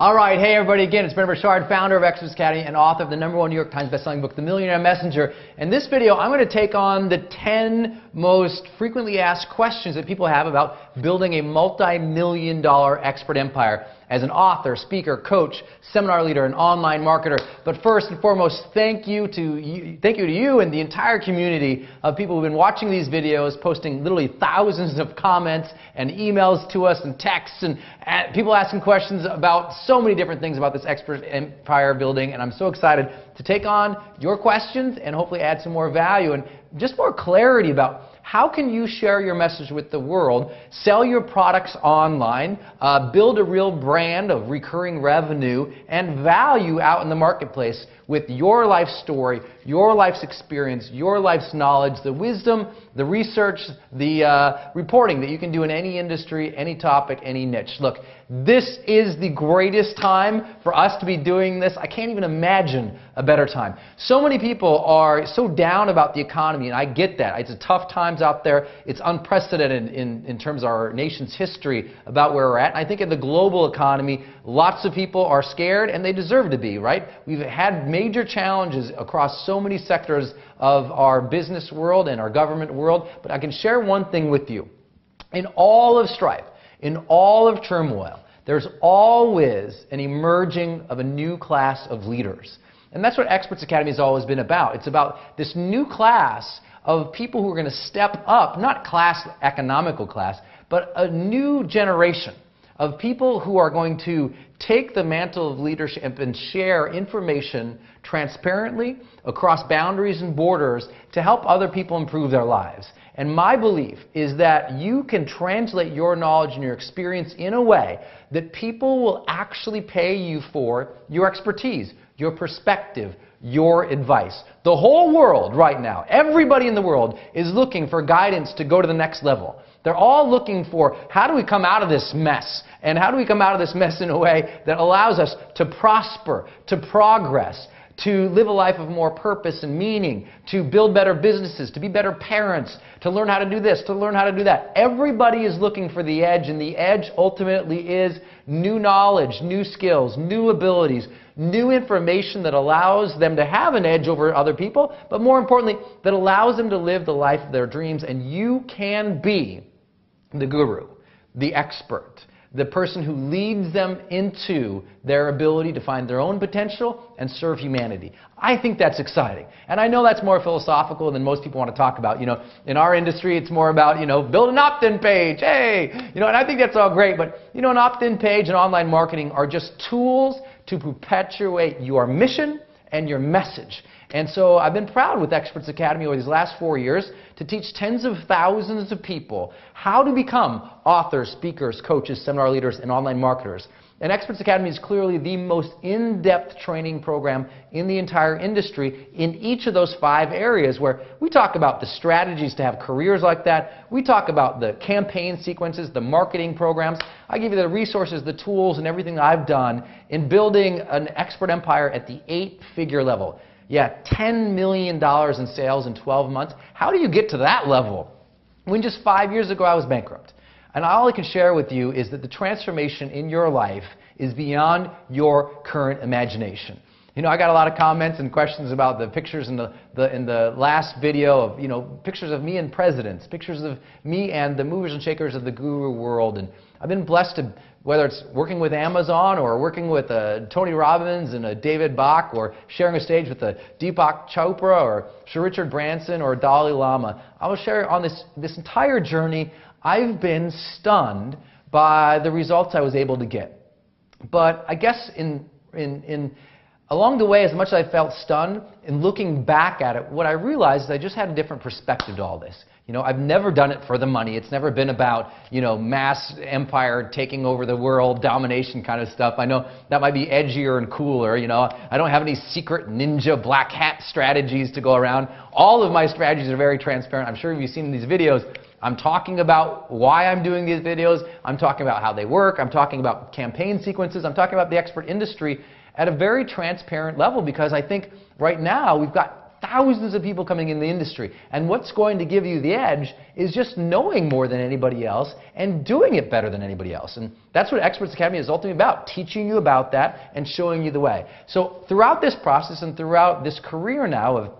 All right, hey everybody, again, it's Brent Burchard, founder of Experts Academy and author of the #1 New York Times bestselling book, The Millionaire Messenger. In this video, I'm going to take on the 10 most frequently asked questions that people have about building a multi-million-dollar expert empire as an author, speaker, coach, seminar leader, and online marketer. But first and foremost, thank you to you and the entire community of people who've been watching these videos, posting literally thousands of comments and emails to us and texts and people asking questions about so many different things about this expert empire building. And I'm so excited to take on your questions and hopefully add some more value and just more clarity about how can you share your message with the world, sell your products online, build a real brand of recurring revenue and value out in the marketplace with your life story, your life's experience, your life's knowledge, the wisdom, the research, the reporting that you can do in any industry, any topic, any niche. Look, this is the greatest time for us to be doing this. I can't even imagine a better time. So many people are so down about the economy, and I get that. It's tough times out there. It's unprecedented in terms of our nation's history about where we're at. And I think in the global economy, lots of people are scared, and they deserve to be, right? We've had major challenges across so many sectors of our business world and our government world, but I can share one thing with you. In all of strife, in all of turmoil, there's always an emerging of a new class of leaders. And that's what Experts Academy has always been about. It's about this new class of people who are going to step up, not economical class, but a new generation of people who are going to take the mantle of leadership and share information transparently across boundaries and borders to help other people improve their lives. And my belief is that you can translate your knowledge and your experience in a way that people will actually pay you for your expertise, your perspective, your advice. The whole world right now, everybody in the world is looking for guidance to go to the next level. They're all looking for how do we come out of this mess? And how do we come out of this mess in a way that allows us to prosper, to progress, to live a life of more purpose and meaning, to build better businesses, to be better parents, to learn how to do this, to learn how to do that. Everybody is looking for the edge, and the edge ultimately is new knowledge, new skills, new abilities, new information that allows them to have an edge over other people, but more importantly, that allows them to live the life of their dreams. And you can be the guru, the expert, the person who leads them into their ability to find their own potential and serve humanity. I think that's exciting. And I know that's more philosophical than most people want to talk about. You know, in our industry, it's more about, build an opt-in page. Hey, and I think that's all great. But, an opt-in page and online marketing are just tools to perpetuate your mission and your message. And so I've been proud with Experts Academy over these last 4 years to teach tens of thousands of people how to become authors, speakers, coaches, seminar leaders, and online marketers. And Experts Academy is clearly the most in-depth training program in the entire industry in each of those 5 areas where we talk about the strategies to have careers like that. We talk about the campaign sequences, the marketing programs. I give you the resources, the tools, and everything that I've done in building an expert empire at the 8-figure level. Yeah, $10 million in sales in 12 months. How do you get to that level? When just 5 years ago I was bankrupt. And all I can share with you is that the transformation in your life is beyond your current imagination. I got a lot of comments and questions about the pictures in the last video of, pictures of me and presidents, pictures of me and the movers and shakers of the guru world. And I've been blessed to, whether it's working with Amazon or working with Tony Robbins and a David Bach or sharing a stage with Deepak Chopra or Sir Richard Branson or Dalai Lama, I will share on this entire journey. I've been stunned by the results I was able to get. But I guess along the way, as much as I felt stunned, in looking back at it, what I realized is I just had a different perspective to all this. I've never done it for the money. It's never been about, mass empire taking over the world, domination kind of stuff. I know that might be edgier and cooler. I don't have any secret ninja black hat strategies to go around. All of my strategies are very transparent. I'm sure you've seen in these videos. I'm talking about why I'm doing these videos. I'm talking about how they work. I'm talking about campaign sequences. I'm talking about the expert industry at a very transparent level, because I think right now we've got thousands of people coming in the industry. And what's going to give you the edge is just knowing more than anybody else and doing it better than anybody else. And that's what Experts Academy is ultimately about, teaching you about that and showing you the way. So throughout this process and throughout this career now of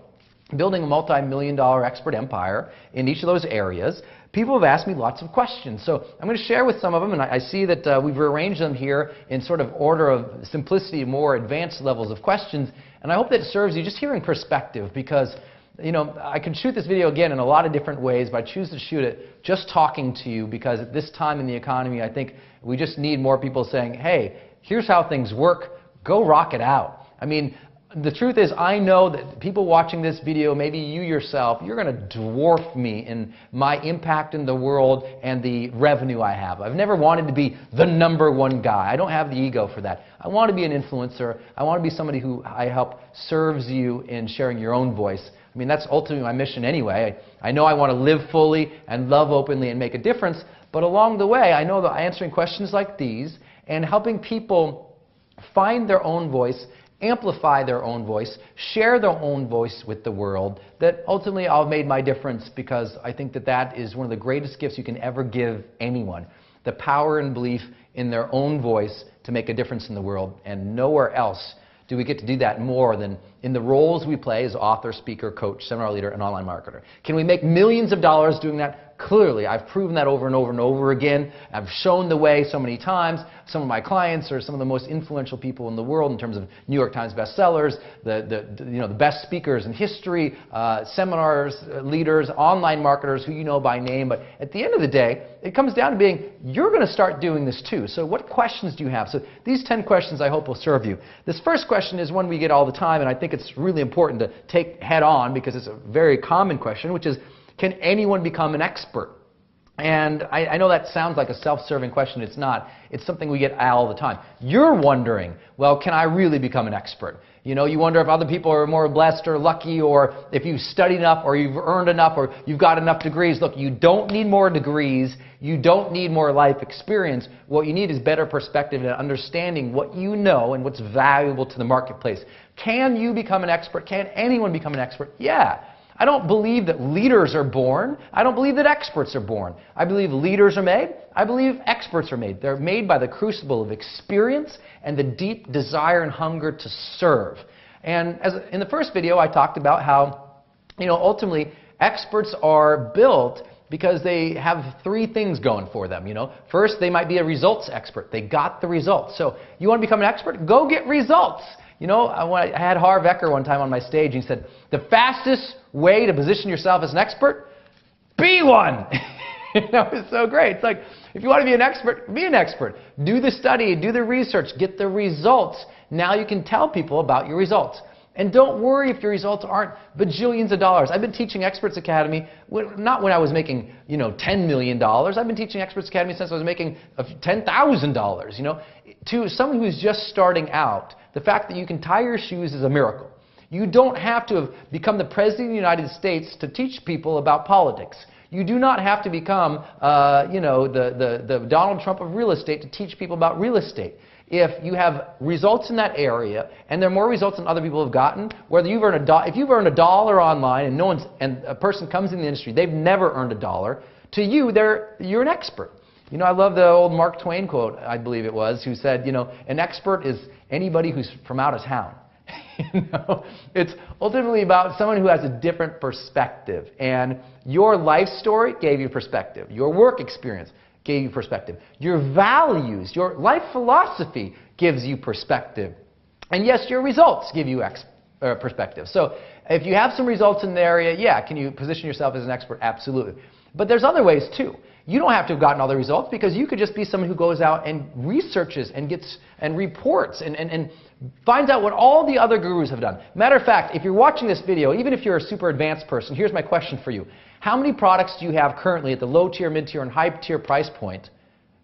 building a multi-million-dollar expert empire in each of those areas, people have asked me lots of questions. So I'm going to share with some of them, and I see that we've rearranged them here in sort of order of simplicity, more advanced levels of questions. And I hope that serves you just hearing perspective, because you know, I could shoot this video again in a lot of different ways, but I choose to shoot it just talking to you, because at this time in the economy, I think we just need more people saying, hey, here's how things work, go rock it out. I mean, the truth is, I know that people watching this video, maybe you yourself, you're going to dwarf me in my impact in the world and the revenue I have. I've never wanted to be the #1 guy. I don't have the ego for that. I want to be an influencer. I want to be somebody who I help serves you in sharing your own voice. I mean, that's ultimately my mission anyway. I know I want to live fully and love openly and make a difference, but along the way, I know that answering questions like these and helping people find their own voice, amplify their own voice, share their own voice with the world, that ultimately I've made my difference, because I think that that is one of the greatest gifts you can ever give anyone. The power and belief in their own voice to make a difference in the world, and nowhere else do we get to do that more than in the roles we play as author, speaker, coach, seminar leader, and online marketer. Can we make millions of dollars doing that? Clearly. I've proven that over and over and over again. I've shown the way so many times. Some of my clients are some of the most influential people in the world in terms of New York Times bestsellers, the best speakers in history, seminars, leaders, online marketers who you know by name. But at the end of the day, it comes down to being, you're going to start doing this too. So what questions do you have? So these 10 questions I hope will serve you. This first question is one we get all the time, and I think it's really important to take head on, because it's a very common question, which is, can anyone become an expert? And I know that sounds like a self-serving question. It's not. It's something we get all the time. You're wondering, well, can I really become an expert? You know, you wonder if other people are more blessed or lucky, or if you've studied enough, or you've earned enough, or you've got enough degrees. Look, you don't need more degrees. You don't need more life experience. What you need is better perspective and understanding what you know and what's valuable to the marketplace. Can you become an expert? Can anyone become an expert? Yeah. I don't believe that leaders are born. I don't believe that experts are born. I believe leaders are made. I believe experts are made. They're made by the crucible of experience and the deep desire and hunger to serve. And in the first video, I talked about how, ultimately, experts are built because they have 3 things going for them. First, they might be a results expert. They got the results. So you want to become an expert? Go get results. When I had Harv Eker one time on my stage, he said, the fastest way to position yourself as an expert, be one. It's so great. It's like, if you want to be an expert, be an expert. Do the study, do the research, get the results. Now you can tell people about your results. And don't worry if your results aren't bajillions of dollars. I've been teaching Experts Academy, not when I was making, $10 million. I've been teaching Experts Academy since I was making $10,000. To someone who's just starting out, the fact that you can tie your shoes is a miracle. You don't have to have become the President of the United States to teach people about politics. You do not have to become, the Donald Trump of real estate to teach people about real estate. If you have results in that area, and there are more results than other people have gotten, whether you've earned if you've earned $1 online and a person comes in the industry, they've never earned $1, to you, you're an expert. I love the old Mark Twain quote, I believe it was, who said, an expert is anybody who's from out of town. It's ultimately about someone who has a different perspective. And your life story gave you perspective. Your work experience gave you perspective. Your values, your life philosophy gives you perspective. And yes, your results give you perspective. So if you have some results in the area, yeah, can you position yourself as an expert? Absolutely. But there's other ways too. You don't have to have gotten all the results, because you could just be someone who goes out and researches and gets and reports and finds out what all the other gurus have done. Matter of fact, if you're watching this video, even if you're a super advanced person, here's my question for you. How many products do you have currently at the low tier, mid tier, and high tier price point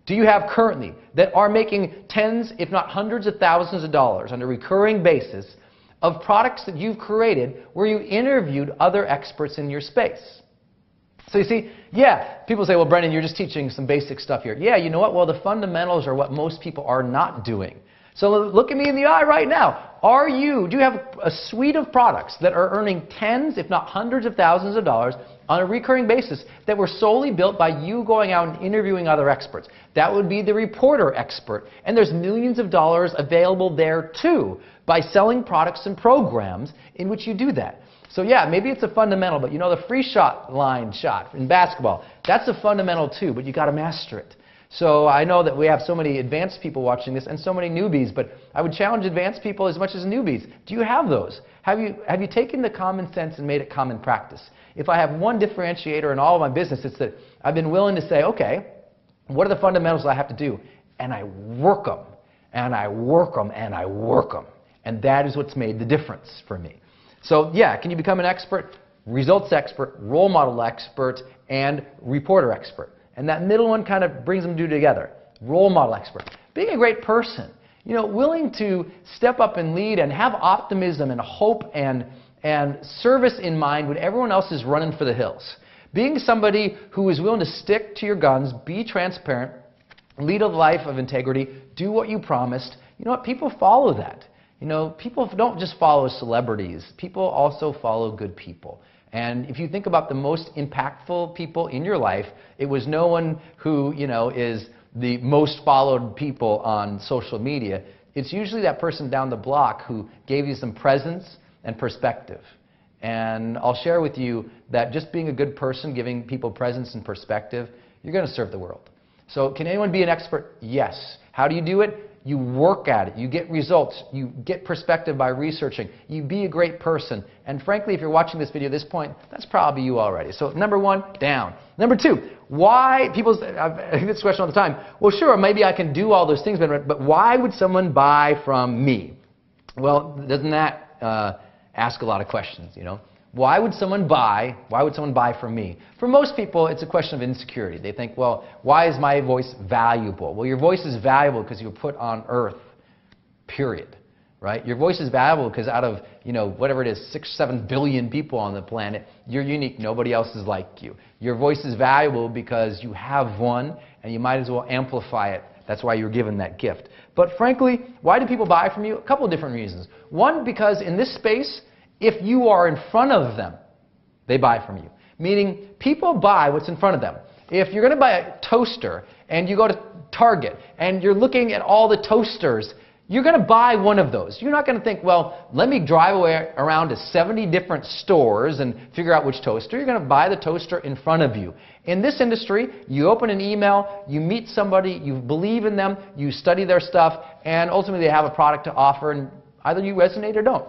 do you have currently that are making tens, if not hundreds of thousands of dollars on a recurring basis of products that you've created where you interviewed other experts in your space? So you see, yeah, people say, well, Brendan, you're just teaching some basic stuff here. Yeah, you know what? Well, the fundamentals are what most people are not doing. So look at me in the eye right now. Do you have a suite of products that are earning tens, if not hundreds of thousands of dollars on a recurring basis that were solely built by you going out and interviewing other experts? That would be the reporter expert. And there's millions of dollars available there too by selling products and programs in which you do that. So yeah, maybe it's a fundamental, but you know the free line shot in basketball, that's a fundamental too, but you got to master it. So I know that we have so many advanced people watching this and so many newbies, but I would challenge advanced people as much as newbies. Do you have those? Have you taken the common sense and made it common practice? If I have one differentiator in all of my business, it's that I've been willing to say, okay, what are the fundamentals I have to do? And I work them, and I work them, and I work them. And that is what's made the difference for me. So yeah, can you become an expert, results expert, role model expert, and reporter expert? And that middle one kind of brings them together. Role model expert. Being a great person. You know, willing to step up and lead and have optimism and hope and service in mind when everyone else is running for the hills. Being somebody who is willing to stick to your guns, be transparent, lead a life of integrity, do what you promised. You know what? People follow that. You know, people don't just follow celebrities. People also follow good people. And if you think about the most impactful people in your life, it was no one who, you know, is the most followed people on social media. It's usually that person down the block who gave you some presence and perspective. And I'll share with you that just being a good person, giving people presence and perspective, you're going to serve the world. So can anyone be an expert? Yes. How do you do it? You work at it. You get results. You get perspective by researching. You be a great person. And frankly, if you're watching this video at this point, that's probably you already. So number one, down. Number two, why people, I get this question all the time. Well, sure, maybe I can do all those things, but why would someone buy from me? Well, doesn't that ask a lot of questions, you know? Why would someone buy? Why would someone buy from me? For most people, it's a question of insecurity. They think, well, why is my voice valuable? Well, your voice is valuable because you were put on earth, period. Right? Your voice is valuable because out of, you know, whatever it is, 6 or 7 billion people on the planet, you're unique. Nobody else is like you. Your voice is valuable because you have one and you might as well amplify it. That's why you're given that gift. But frankly, why do people buy from you? A couple of different reasons. One, because in this space, if you are in front of them, they buy from you. Meaning, people buy what's in front of them. If you're going to buy a toaster and you go to Target and you're looking at all the toasters, you're going to buy one of those. You're not going to think, well, let me drive around to 70 different stores and figure out which toaster. You're going to buy the toaster in front of you. In this industry, you open an email, you meet somebody, you believe in them, you study their stuff, and ultimately they have a product to offer, and either you resonate or don't.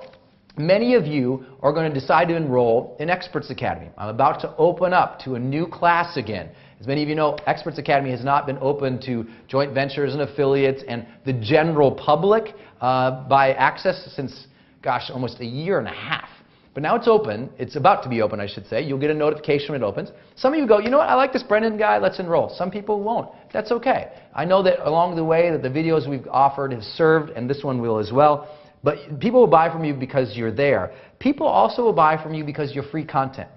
Many of you are going to decide to enroll in Experts Academy. I'm about to open up to a new class again. As many of you know, Experts Academy has not been open to joint ventures and affiliates and the general public by access since, gosh, almost a year and a half. But now it's open. It's about to be open, I should say. You'll get a notification when it opens. Some of you go, you know what, I like this Brendan guy, let's enroll. Some people won't. That's okay. I know that along the way that the videos we've offered have served, and this one will as well. But people will buy from you because you're there. People also will buy from you because you're free content.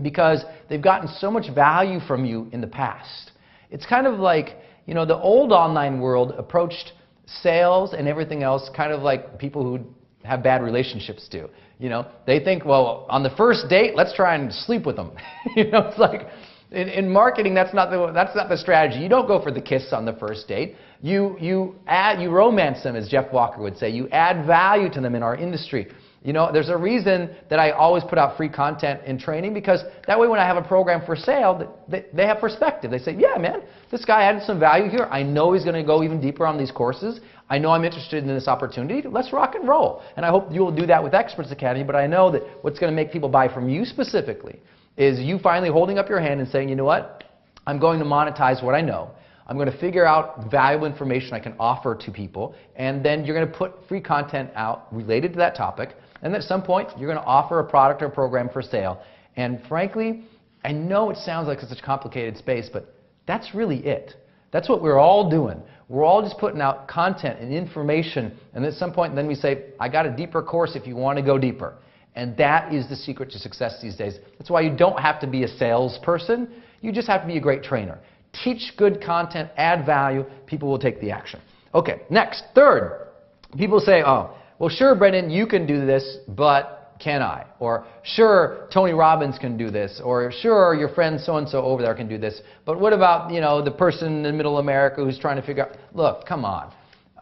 Because they've gotten so much value from you in the past. It's kind of like, you know, the old online world approached sales and everything else kind of like people who have bad relationships do. You know, they think, well, on the first date, let's try and sleep with them. You know, it's like, in marketing, that's not the strategy. You don't go for the kiss on the first date. You romance them, as Jeff Walker would say. You add value to them in our industry. You know, there's a reason that I always put out free content in training, because that way when I have a program for sale, they have perspective. They say, yeah, man, this guy added some value here. I know he's going to go even deeper on these courses. I know I'm interested in this opportunity. Let's rock and roll. And I hope you'll do that with Experts Academy, but I know that what's going to make people buy from you specifically is you finally holding up your hand and saying, you know what, I'm going to monetize what I know. I'm going to figure out valuable information I can offer to people, and then you're going to put free content out related to that topic, and at some point you're going to offer a product or a program for sale. And frankly, I know it sounds like it's such a complicated space, but that's really it. That's what we're all doing. We're all just putting out content and information, and at some point then we say, I got a deeper course if you want to go deeper. And that is the secret to success these days. That's why you don't have to be a salesperson. You just have to be a great trainer. Teach good content, add value, people will take the action. Okay, next, third. People say, oh, well, sure, Brendan, you can do this, but can I? Or sure, Tony Robbins can do this. Or sure, your friend so-and-so over there can do this. But what about, the person in middle America who's trying to figure out, look, come on.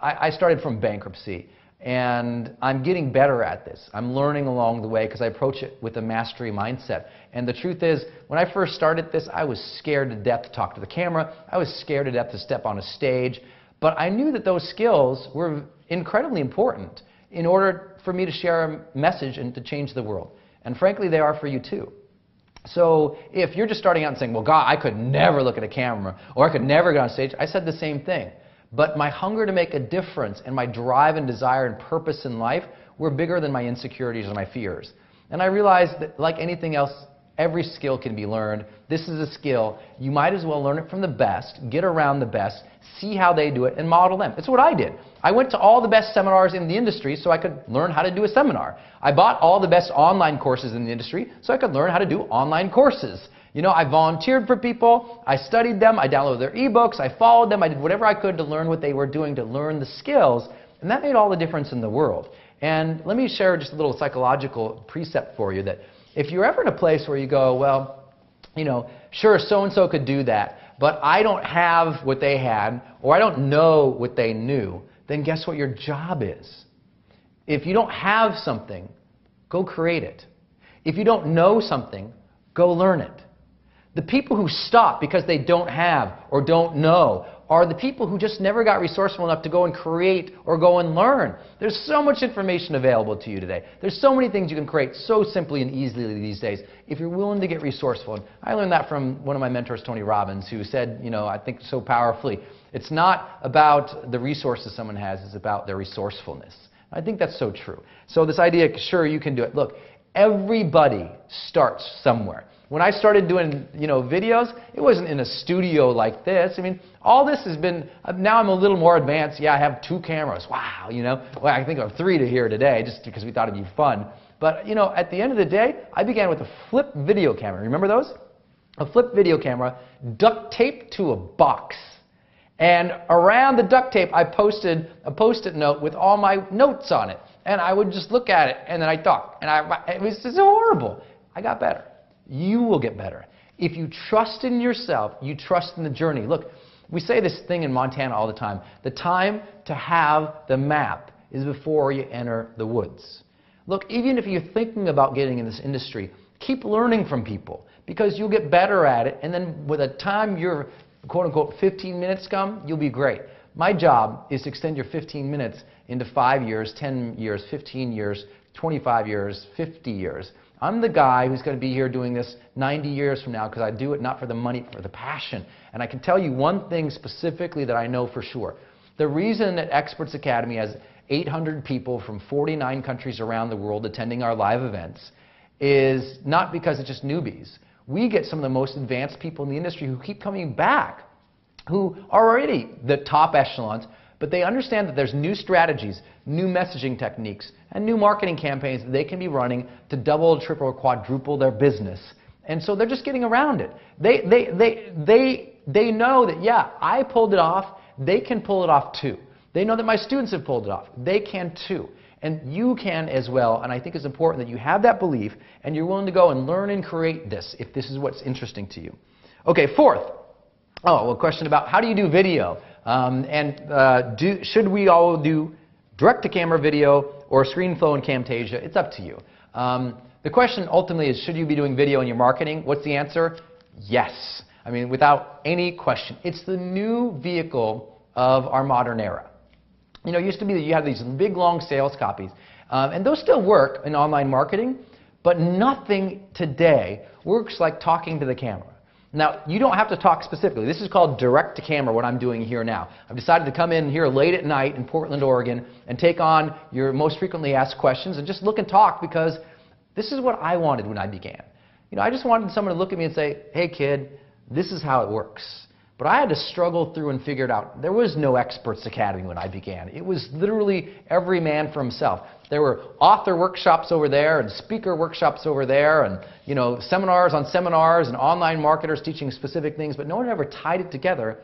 I started from bankruptcy. And I'm getting better at this. I'm learning along the way because I approach it with a mastery mindset. And the truth is, when I first started this, I was scared to death to talk to the camera. I was scared to death to step on a stage. But I knew that those skills were incredibly important in order for me to share a message and to change the world. And frankly, they are for you too. So if you're just starting out and saying, well, God, I could never look at a camera, or I could never get on stage, I said the same thing. But my hunger to make a difference and my drive and desire and purpose in life were bigger than my insecurities or my fears. And I realized that, like anything else, every skill can be learned. This is a skill. You might as well learn it from the best, get around the best, see how they do it, and model them. It's what I did. I went to all the best seminars in the industry so I could learn how to do a seminar. I bought all the best online courses in the industry so I could learn how to do online courses. I volunteered for people, I studied them, I downloaded their ebooks, I followed them, I did whatever I could to learn what they were doing, to learn the skills, and that made all the difference in the world. And let me share just a little psychological precept for you that if you're ever in a place where you go, well, sure, so-and-so could do that, but I don't have what they had, or I don't know what they knew, then guess what your job is? If you don't have something, go create it. If you don't know something, go learn it. The people who stop because they don't have or don't know are the people who just never got resourceful enough to go and create or go and learn. There's so much information available to you today. There's so many things you can create so simply and easily these days if you're willing to get resourceful. And I learned that from one of my mentors, Tony Robbins, who said, I think so powerfully, it's not about the resources someone has, it's about their resourcefulness. I think that's so true. So this idea, sure, you can do it. Look, everybody starts somewhere. When I started doing, videos, it wasn't in a studio like this. I mean, all this has been, now I'm a little more advanced. Yeah, I have 2 cameras. Wow, Well, I think I have 3 to here today just because we thought it'd be fun. But, at the end of the day, I began with a flip video camera. Remember those? A flip video camera duct taped to a box. And around the duct tape, I posted a Post-it note with all my notes on it. And I would just look at it, and then I'd talk. And it was just horrible. I got better. You will get better. If you trust in yourself, you trust in the journey. Look, we say this thing in Montana all the time. The time to have the map is before you enter the woods. Look, even if you're thinking about getting in this industry, keep learning from people because you'll get better at it. And then by the time your quote-unquote 15 minutes come, you'll be great. My job is to extend your 15 minutes into 5 years, 10 years, 15 years, 25 years, 50 years. I'm the guy who's going to be here doing this 90 years from now because I do it not for the money, for the passion. And I can tell you one thing specifically that I know for sure. The reason that Experts Academy has 800 people from 49 countries around the world attending our live events is not because it's just newbies. We get some of the most advanced people in the industry who keep coming back, who are already the top echelons, but they understand that there's new strategies, new messaging techniques, and new marketing campaigns that they can be running to double, triple, or quadruple their business. And so they're just getting around it. They know that, yeah, I pulled it off. They can pull it off too. They know that my students have pulled it off. They can too. And you can as well. And I think it's important that you have that belief and you're willing to go and learn and create this if this is what's interesting to you. Okay, fourth. A question about how do you do video? Should we all do direct-to-camera video or ScreenFlow and Camtasia? It's up to you. The question ultimately is, should you be doing video in your marketing? What's the answer? Yes. I mean, without any question. It's the new vehicle of our modern era. It used to be that you had these big, long sales copies, and those still work in online marketing, but nothing today works like talking to the camera. Now, you don't have to talk specifically. This is called direct-to-camera, what I'm doing here now. I've decided to come in here late at night in Portland, Oregon, and take on your most frequently asked questions and just look and talk because this is what I wanted when I began. I just wanted someone to look at me and say, hey, kid, this is how it works. But I had to struggle through and figure it out. There was no Experts Academy when I began. It was literally every man for himself. There were author workshops over there and speaker workshops over there and seminars on seminars and online marketers teaching specific things, but no one ever tied it together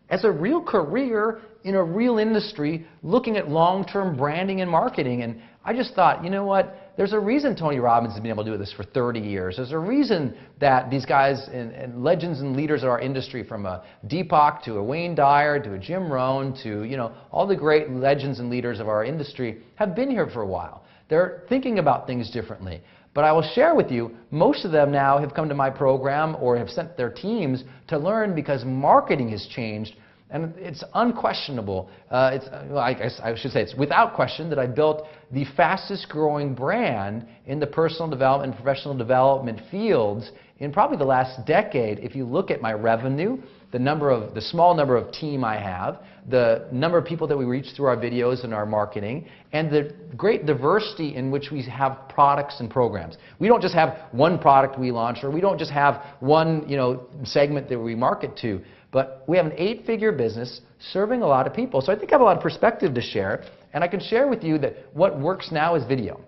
as a real career in a real industry, looking at long-term branding and marketing. And I just thought, you know what? There's a reason Tony Robbins has been able to do this for 30 years. There's a reason that these guys and legends and leaders of our industry, from a Deepak to a Wayne Dyer to a Jim Rohn to, you know, all the great legends and leaders of our industry have been here for a while. They're thinking about things differently. But I will share with you, most of them now have come to my program or have sent their teams to learn, because marketing has changed. And it's unquestionable, well, I guess I should say it's without question that I built the fastest growing brand in the personal development and professional development fields in probably the last decade. If you look at my revenue, the small number of team I have, the number of people that we reach through our videos and our marketing, and the great diversity in which we have products and programs. We don't just have one product we launch, or we don't just have one, you know, segment that we market to. But we have an 8-figure business serving a lot of people. So I think I have a lot of perspective to share. And I can share with you that what works now is video.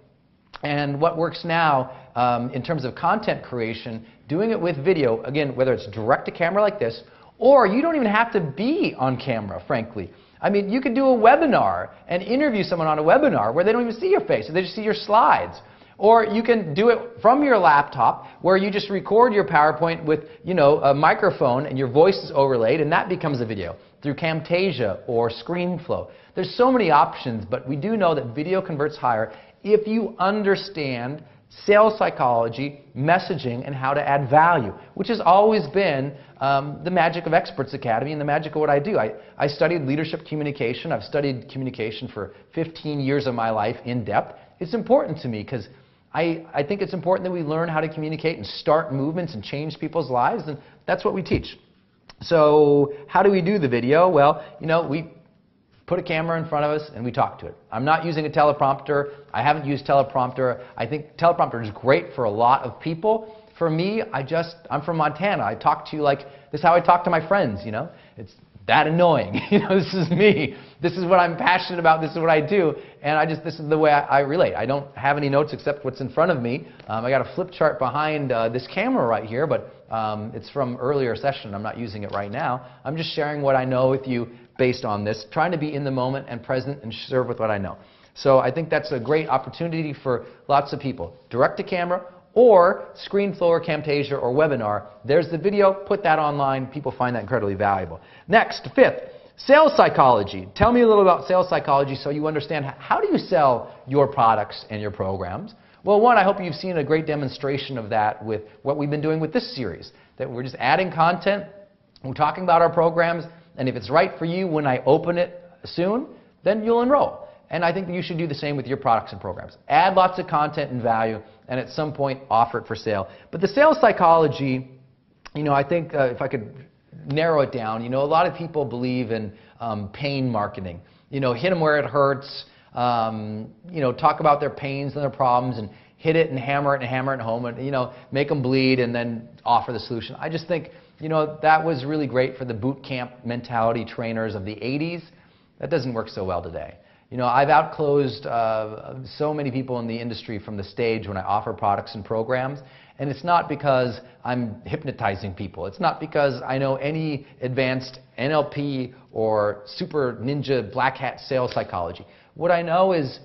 And what works now in terms of content creation, doing it with video, again, whether it's direct to camera like this, or you don't even have to be on camera, frankly. I mean, you could do a webinar and interview someone on a webinar where they don't even see your face, they just see your slides. Or you can do it from your laptop, where you just record your PowerPoint with, you know, a microphone and your voice is overlaid, and that becomes a video through Camtasia or ScreenFlow. There's so many options, but we do know that video converts higher if you understand sales psychology, messaging, and how to add value, which has always been the magic of Experts Academy and the magic of what I do. I studied leadership communication. I've studied communication for 15 years of my life in depth. It's important to me because I think it's important that we learn how to communicate and start movements and change people's lives, and that's what we teach. So how do we do the video? Well, you know, we put a camera in front of us and we talk to it. I'm not using a teleprompter. I haven't used teleprompter. I think teleprompter is great for a lot of people. For me, I'm from Montana. I talk to you like this is how I talk to my friends, you know. It's that annoying. You know, this is me. This is what I'm passionate about. This is what I do. And this is the way I relate. I don't have any notes except what's in front of me. I got a flip chart behind this camera right here, but it's from earlier session. I'm not using it right now. I'm just sharing what I know with you based on this, trying to be in the moment and present and serve with what I know. So I think that's a great opportunity for lots of people. Direct to camera, or ScreenFlow or Camtasia or webinar. There's the video, put that online. People find that incredibly valuable. Next, 5th, sales psychology. Tell me a little about sales psychology so you understand how do you sell your products and your programs. Well, one, I hope you've seen a great demonstration of that with what we've been doing with this series, that we're just adding content, we're talking about our programs, and if it's right for you when I open it soon, then you'll enroll. And I think that you should do the same with your products and programs. Add lots of content and value, and at some point offer it for sale. But the sales psychology, you know, I think if I could narrow it down, you know, a lot of people believe in pain marketing. You know, hit them where it hurts, you know, talk about their pains and their problems and hit it and hammer it home and, you know, make them bleed and then offer the solution. I just think, you know, that was really great for the boot camp mentality trainers of the 80s. That doesn't work so well today. You know, I've outclosed so many people in the industry from the stage when I offer products and programs, and it's not because I'm hypnotizing people. It's not because I know any advanced NLP or super ninja black hat sales psychology. What I know is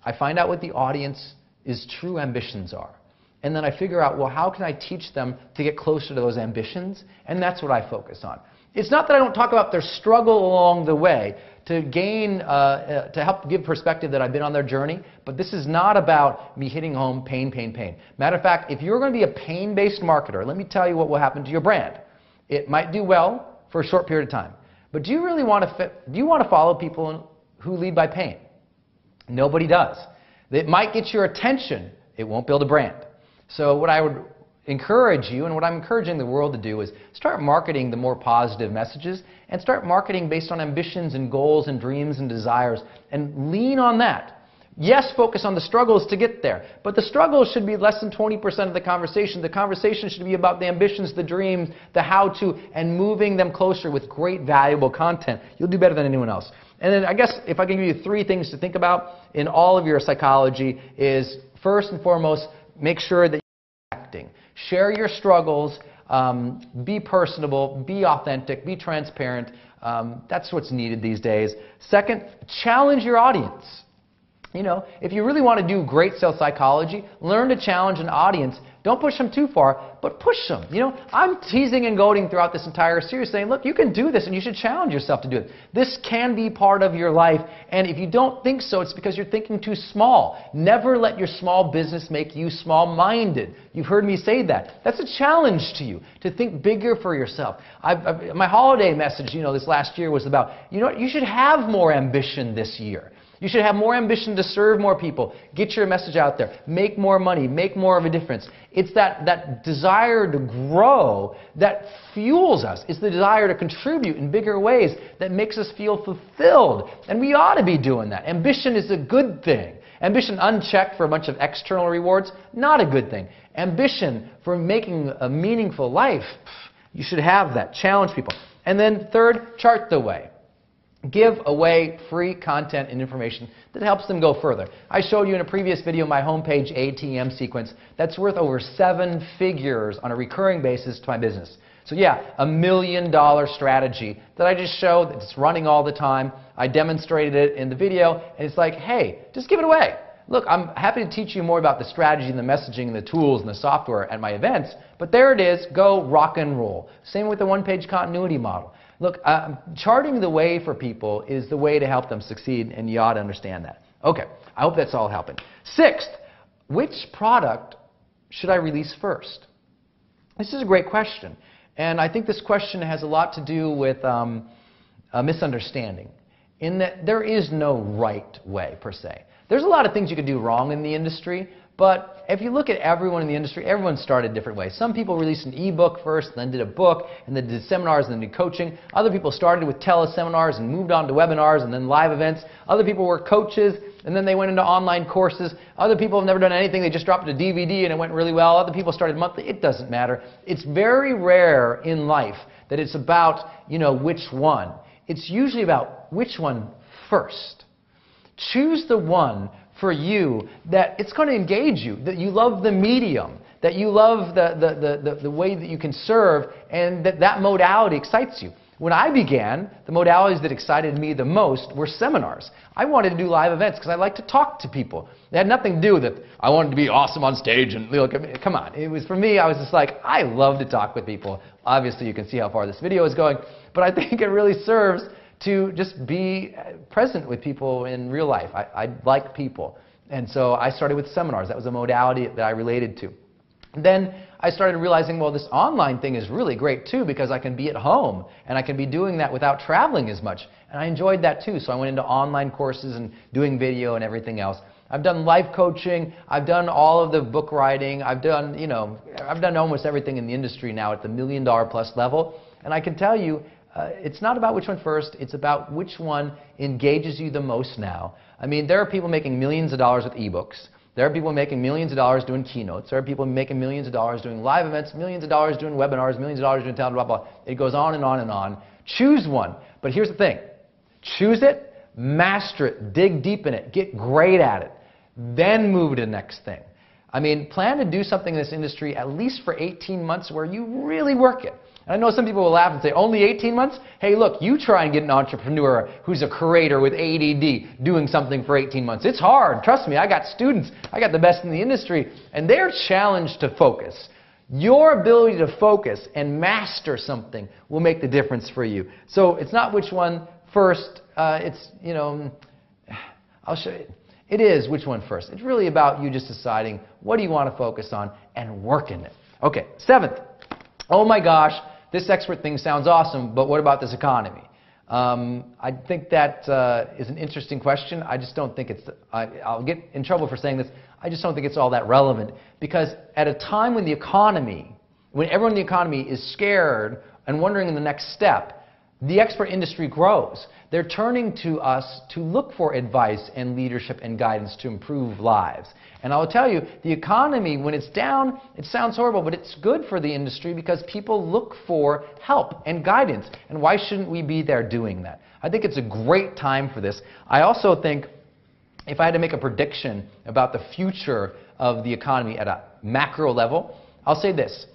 I find out what the audience's true ambitions are. And then I figure out, well, how can I teach them to get closer to those ambitions? And that's what I focus on. It's not that I don't talk about their struggle along the way to gain, to help give perspective that I've been on their journey, but this is not about me hitting home pain, pain, pain. Matter of fact, if you're going to be a pain-based marketer, let me tell you what will happen to your brand. It might do well for a short period of time, but do you really want to follow people who lead by pain? Nobody does. It might get your attention. It won't build a brand. So what I would encourage you, and what I'm encouraging the world to do, is start marketing the more positive messages and start marketing based on ambitions and goals and dreams and desires, and lean on that. Yes, focus on the struggles to get there, but the struggles should be less than 20% of the conversation. The conversation should be about the ambitions, the dreams, the how-to, and moving them closer with great, valuable content. You'll do better than anyone else. And then I guess if I can give you 3 things to think about in all of your psychology is, first and foremost, make sure that you're acting. Share your struggles, be personable, be authentic, be transparent, That's what's needed these days. Second, challenge your audience. You know, if you really want to do great sales psychology, learn to challenge an audience. Don't push them too far, but push them. You know, I'm teasing and goading throughout this entire series saying, look, you can do this and you should challenge yourself to do it. This can be part of your life, and if you don't think so, it's because you're thinking too small. Never let your small business make you small-minded. You've heard me say that. That's a challenge to you, to think bigger for yourself. My holiday message, you know, this last year was about, you know what, you should have more ambition this year. You should have more ambition to serve more people, get your message out there, make more money, make more of a difference. It's that desire to grow that fuels us. It's the desire to contribute in bigger ways that makes us feel fulfilled. And we ought to be doing that. Ambition is a good thing. Ambition unchecked for a bunch of external rewards, not a good thing. Ambition for making a meaningful life, you should have that. Challenge people. And then third, chart the way. Give away free content and information that helps them go further. I showed you in a previous video my homepage ATM sequence that's worth over 7 figures on a recurring basis to my business. So yeah, $1 million strategy that I just showed, it's running all the time. I demonstrated it in the video, and it's like, hey, just give it away. Look, I'm happy to teach you more about the strategy and the messaging and the tools and the software at my events, but there it is, go rock and roll. Same with the one-page continuity model. Look, charting the way for people is the way to help them succeed, and you ought to understand that. Okay, I hope that's all helping. Sixth, which product should I release first? This is a great question, and I think this question has a lot to do with a misunderstanding, in that there is no right way, per se. There's a lot of things you could do wrong in the industry, but if you look at everyone in the industry, everyone started different ways. Some people released an ebook first, then did a book, and then did seminars, and then did coaching. Other people started with teleseminars and moved on to webinars and then live events. Other people were coaches, and then they went into online courses. Other people have never done anything. They just dropped a DVD and it went really well. Other people started monthly. It doesn't matter. It's very rare in life that it's about, you know, which one. It's usually about which one first. Choose the one for you that it's going to engage you, that you love the medium, that you love the way that you can serve, and that modality excites you. When I began, the modalities that excited me the most were seminars. I wanted to do live events because I like to talk to people. It had nothing to do with it. I wanted to be awesome on stage and look, come on. It was for me, I was just like, I love to talk with people. Obviously, you can see how far this video is going, but I think it really serves to just be present with people in real life. I like people. And so I started with seminars. That was a modality that I related to. And then I started realizing, well, this online thing is really great too, because I can be at home and I can be doing that without traveling as much. And I enjoyed that too. So I went into online courses and doing video and everything else. I've done life coaching. I've done all of the book writing. I've done, you know, I've done almost everything in the industry now at the $1 million plus level. And I can tell you, it's not about which one first, it's about which one engages you the most now. I mean, there are people making millions of dollars with ebooks. There are people making millions of dollars doing keynotes. There are people making millions of dollars doing live events, millions of dollars doing webinars, millions of dollars doing talent, blah, blah. It goes on and on and on. Choose one. But here's the thing. Choose it, master it, dig deep in it, get great at it, then move to the next thing. I mean, plan to do something in this industry at least for 18 months where you really work it. And I know some people will laugh and say, only 18 months? Hey, look, you try and get an entrepreneur who's a creator with ADD doing something for 18 months. It's hard. Trust me, I got students. I got the best in the industry, and they're challenged to focus. Your ability to focus and master something will make the difference for you. So it's not which one first. It's, you know, I'll show you. It is which one first. It's really about you just deciding what do you want to focus on and working it. Okay, seventh. Oh my gosh. This expert thing sounds awesome, but what about this economy? I think that is an interesting question. I just don't think it's, I'll get in trouble for saying this, I just don't think it's all that relevant, because at a time when the economy, when everyone in the economy is scared and wondering in the next step, the expert industry grows. They're turning to us to look for advice and leadership and guidance to improve lives. And I'll tell you, the economy, when it's down, it sounds horrible, but it's good for the industry because people look for help and guidance. And why shouldn't we be there doing that? I think it's a great time for this. I also think if I had to make a prediction about the future of the economy at a macro level, I'll say this.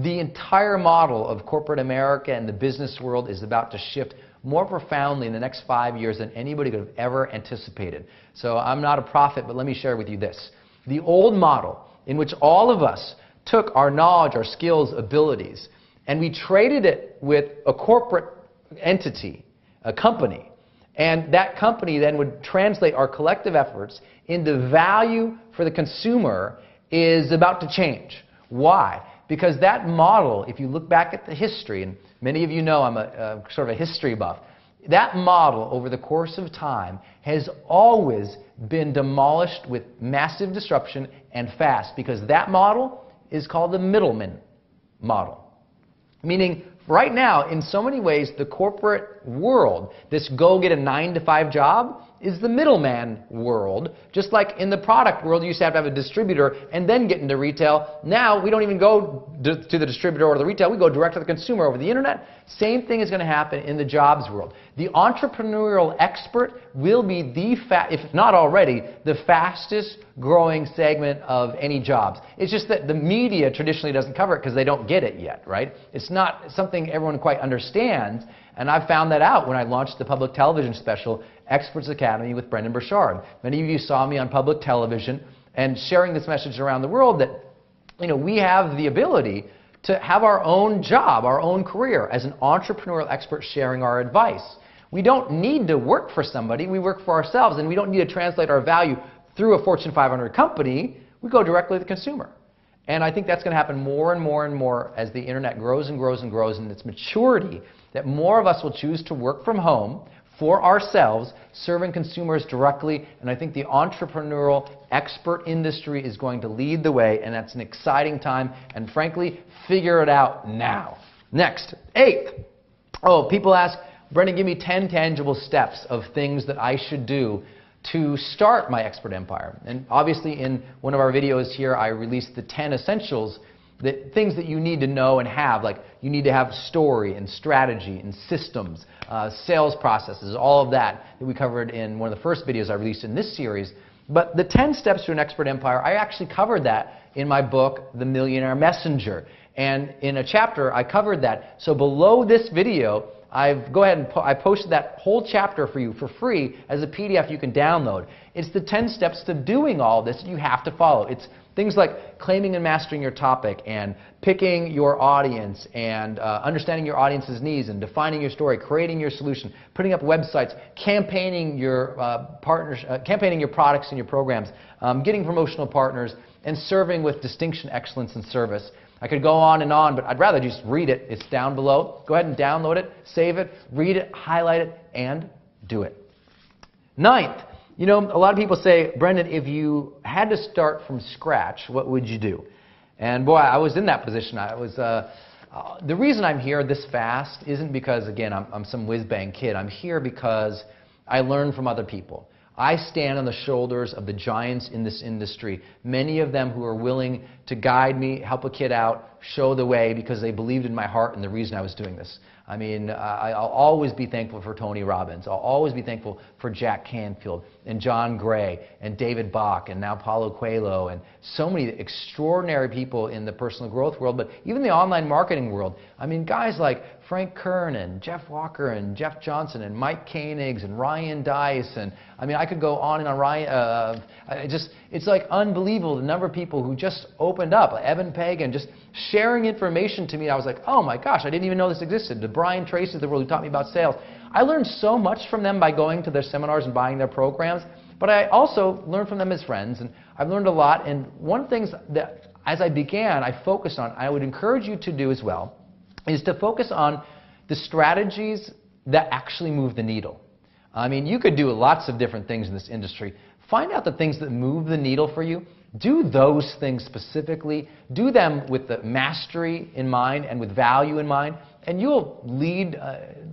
The entire model of corporate America and the business world is about to shift more profoundly in the next 5 years than anybody could have ever anticipated. So I'm not a prophet, but let me share with you this. The old model in which all of us took our knowledge, our skills, abilities, and we traded it with a corporate entity, a company. And that company then would translate our collective efforts into value for the consumer is about to change. Why? Because that model, if you look back at the history, and many of you know I'm a sort of a history buff, that model over the course of time has always been demolished with massive disruption and fast, because that model is called the Middlemen Model. Meaning, right now, in so many ways, the corporate world, this go get a 9-to-5 job, is the middleman world. Just like in the product world, you used to have a distributor and then get into retail. Now, we don't even go to the distributor or the retail. We go direct to the consumer over the internet. Same thing is going to happen in the jobs world. The entrepreneurial expert will be if not already, the fastest growing segment of any jobs. It's just that the media traditionally doesn't cover it because they don't get it yet, right? It's not something everyone quite understands. And I found that out when I launched the public television special, Experts Academy with Brendon Burchard. Many of you saw me on public television and sharing this message around the world that, we have the ability to have our own job, our own career as an entrepreneurial expert sharing our advice. We don't need to work for somebody, we work for ourselves, and we don't need to translate our value through a Fortune 500 company. We go directly to the consumer. And I think that's going to happen more and more and more as the internet grows and grows and grows in its maturity, that more of us will choose to work from home for ourselves, serving consumers directly. And I think the entrepreneurial expert industry is going to lead the way, and that's an exciting time. And frankly, figure it out now. Next, 8th. Oh, people ask, Brendon, give me 10 tangible steps of things that I should do to start my expert empire. And obviously in one of our videos here, I released the 10 essentials, things that you need to know and have, like you need to have story and strategy and systems, sales processes, all of that we covered in one of the first videos I released in this series. But the 10 steps to an expert empire, I actually covered that in my book, The Millionaire Messenger. And in a chapter, I covered that. So below this video, I posted that whole chapter for you for free as a PDF you can download. It's the 10 steps to doing all this you have to follow. It's things like claiming and mastering your topic, and picking your audience, and understanding your audience's needs, and defining your story, creating your solution, putting up websites, campaigning your campaigning your products and your programs, getting promotional partners, and serving with distinction, excellence, and service. I could go on, but I'd rather just read it. It's down below. Go ahead and download it, save it, read it, highlight it, and do it. 9th, a lot of people say, Brendon, if you had to start from scratch, what would you do? And boy, I was in that position. The reason I'm here this fast isn't because, again, I'm some whiz-bang kid. I'm here because I learn from other people. I stand on the shoulders of the giants in this industry, many of them who are willing to guide me, help a kid out, show the way, because they believed in my heart and the reason I was doing this. I mean, I'll always be thankful for Tony Robbins. I'll always be thankful for Jack Canfield and John Gray and David Bach and now Paulo Coelho and so many extraordinary people in the personal growth world, but even the online marketing world. I mean, guys like Frank Kern and Jeff Walker and Jeff Johnson and Mike Koenigs and Ryan Dice, and I mean, I could go on and on. Ryan, it's like unbelievable the number of people who just opened up. Evan Pagan just sharing information to me. I was like, oh my gosh, I didn't even know this existed. The Brian Tracy of the world who taught me about sales. I learned so much from them by going to their seminars and buying their programs, but I also learned from them as friends, and I've learned a lot. And one of the things that, as I began, I focused on, I would encourage you to do as well, is to focus on the strategies that actually move the needle. I mean, you could do lots of different things in this industry. Find out the things that move the needle for you. Do those things specifically. Do them with the mastery in mind and with value in mind, and you'll lead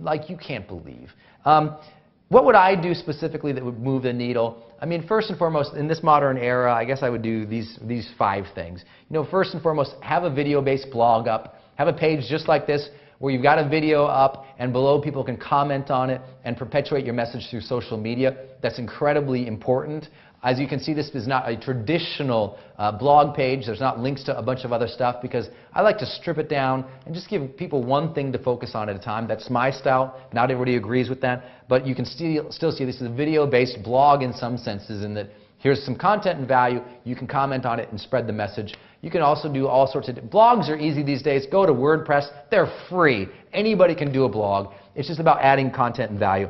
like you can't believe. What would I do specifically that would move the needle? I mean, first and foremost, in this modern era, I guess I would do these 5 things. First and foremost, have a video-based blog up. Have a page just like this where you've got a video up and below people can comment on it and perpetuate your message through social media. That's incredibly important. As you can see, this is not a traditional blog page. There's not links to a bunch of other stuff because I like to strip it down and just give people one thing to focus on at a time. That's my style. Not everybody agrees with that, but you can still see this is a video-based blog in some senses, in that here's some content and value. You can comment on it and spread the message. You can also do all sorts of... Blogs are easy these days. Go to WordPress. They're free. Anybody can do a blog. It's just about adding content and value.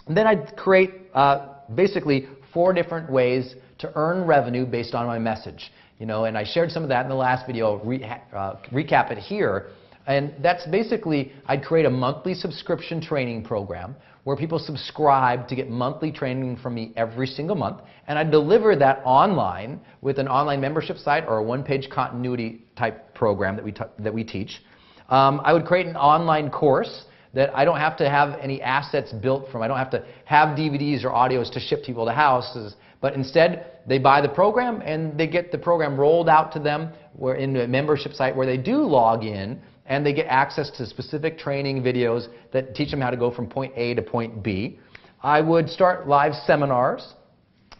And then I'd create basically 4 different ways to earn revenue based on my message. You know, and I shared some of that in the last video. I'll recap it here. And that's basically, I'd create a monthly subscription training program where people subscribe to get monthly training from me every single month. And I deliver that online with an online membership site or a one-page continuity type program that we teach. I would create an online course that I don't have to have any assets built from. I don't have to have DVDs or audios to ship people to houses. But instead, they buy the program and they get the program rolled out to them in a membership site where they do log in and they get access to specific training videos that teach them how to go from point A to point B. I would start live seminars.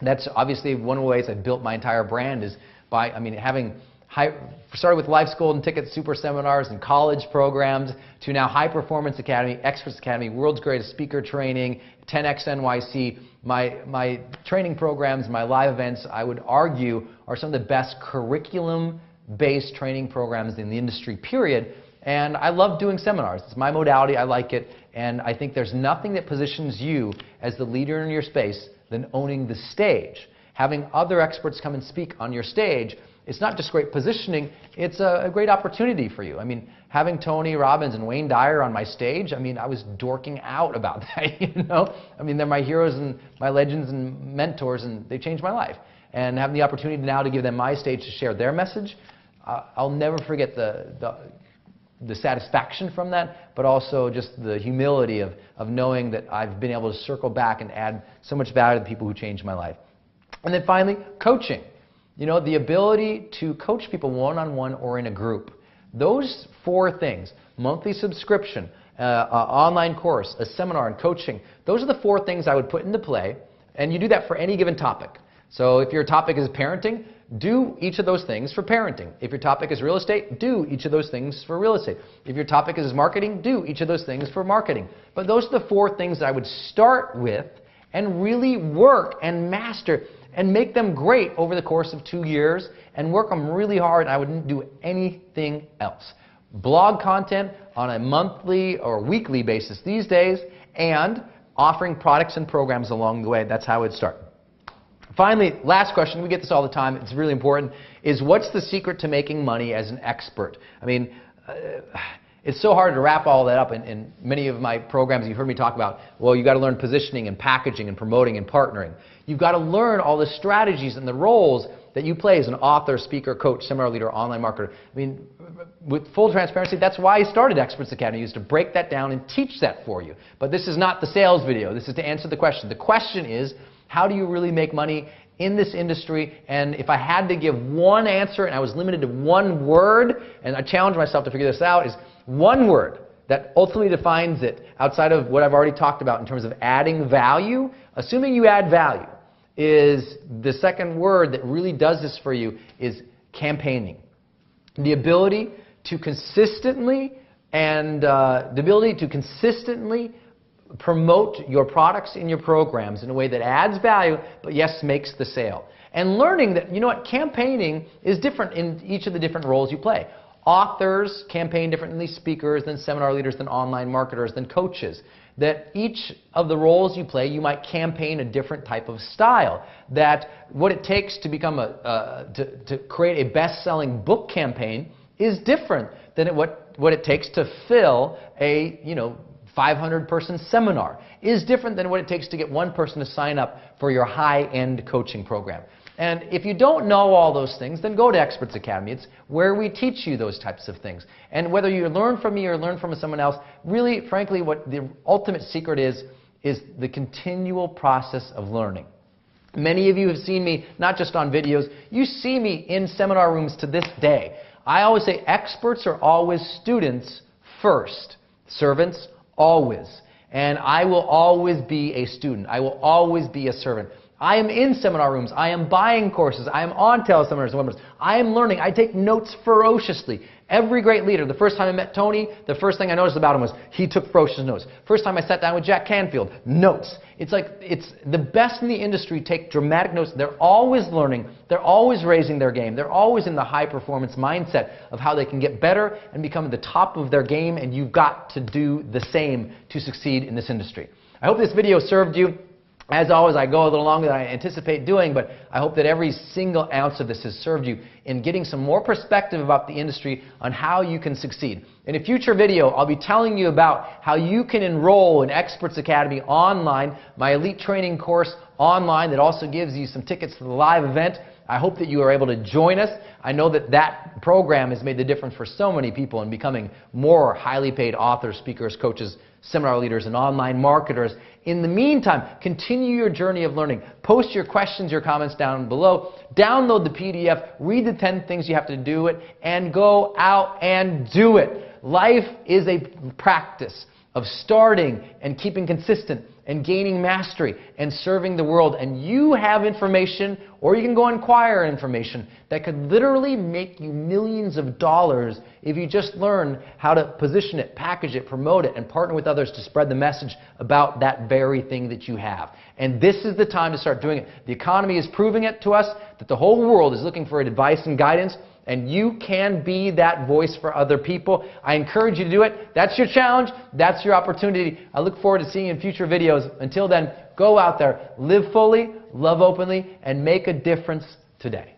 That's obviously one of the ways I've built my entire brand is by, having started with Life School and Ticket Super Seminars and college programs to now High Performance Academy, Experts Academy, World's Greatest Speaker Training, 10X NYC. My training programs, my live events, I would argue, are some of the best curriculum-based training programs in the industry, period. And I love doing seminars. It's my modality. I like it. And I think there's nothing that positions you as the leader in your space than owning the stage. Having other experts come and speak on your stage, it's not just great positioning, it's a great opportunity for you. Having Tony Robbins and Wayne Dyer on my stage, I was dorking out about that, you know? They're my heroes and my legends and mentors, and they changed my life. And having the opportunity now to give them my stage to share their message, I'll never forget the satisfaction from that, but also just the humility of knowing that I've been able to circle back and add so much value to the people who changed my life. And then finally, coaching. You know, the ability to coach people one-on-one or in a group. Those 4 things, monthly subscription, online course, a seminar, and coaching, those are the 4 things I would put into play, and you do that for any given topic. So if your topic is parenting, do each of those things for parenting. If your topic is real estate, do each of those things for real estate. If your topic is marketing, do each of those things for marketing. But those are the 4 things that I would start with and really work and master and make them great over the course of 2 years and work them really hard. I wouldn't do anything else. Blog content on a monthly or weekly basis these days and offering products and programs along the way. That's how I would start. Finally, last question, we get this all the time, it's really important, is what's the secret to making money as an expert? It's so hard to wrap all that up in many of my programs. You've heard me talk about, well, you've got to learn positioning and packaging and promoting and partnering. You've got to learn all the strategies and the roles that you play as an author, speaker, coach, seminar leader, online marketer. With full transparency, that's why I started Experts Academy, is to break that down and teach that for you. But this is not the sales video. This is to answer the question. The question is, how do you really make money in this industry? And if I had to give one answer and I was limited to one word, and I challenged myself to figure this out, is one word that ultimately defines it outside of what I've already talked about in terms of adding value. Assuming you add value, is the second word that really does this for you is campaigning. The ability to consistently promote your products and your programs in a way that adds value, but yes, makes the sale. And learning that, you know what, campaigning is different in each of the different roles you play. Authors campaign differently than speakers, than seminar leaders, than online marketers, than coaches. That each of the roles you play, you might campaign a different type of style. That what it takes to become to create a best-selling book campaign is different than what it takes to fill a 500-person seminar. Is different than what it takes to get one person to sign up for your high-end coaching program. And if you don't know all those things, then go to Experts Academy. It's where we teach you those types of things. And whether you learn from me or learn from someone else, really, frankly, what the ultimate secret is the continual process of learning. Many of you have seen me, not just on videos, you see me in seminar rooms to this day. I always say experts are always students first, servants always. And I will always be a student. I will always be a servant. I am in seminar rooms. I am buying courses. I am on teleseminars and webinars. I am learning. I take notes ferociously. Every great leader, the first time I met Tony, the first thing I noticed about him was he took ferocious notes. First time I sat down with Jack Canfield, notes. It's like the best in the industry take dramatic notes. They're always learning. They're always raising their game. They're always in the high performance mindset of how they can get better and become at the top of their game, and you've got to do the same to succeed in this industry. I hope this video served you. As always, I go a little longer than I anticipate doing, but I hope that every single ounce of this has served you in getting some more perspective about the industry on how you can succeed. In a future video, I'll be telling you about how you can enroll in Experts Academy online, my elite training course online that also gives you some tickets to the live event. I hope that you are able to join us. I know that that program has made the difference for so many people in becoming more highly paid authors, speakers, coaches, seminar leaders, and online marketers. In the meantime, continue your journey of learning. Post your questions, your comments down below. Download the PDF, read the 10 things you have to do it, and go out and do it. Life is a practice of starting and keeping consistent and gaining mastery and serving the world. And you have information, or you can go acquire information that could literally make you millions of dollars if you just learn how to position it, package it, promote it, and partner with others to spread the message about that very thing that you have. And this is the time to start doing it. The economy is proving it to us that the whole world is looking for advice and guidance, and you can be that voice for other people. I encourage you to do it. That's your challenge. That's your opportunity. I look forward to seeing you in future videos. Until then, go out there, live fully, love openly, and make a difference today.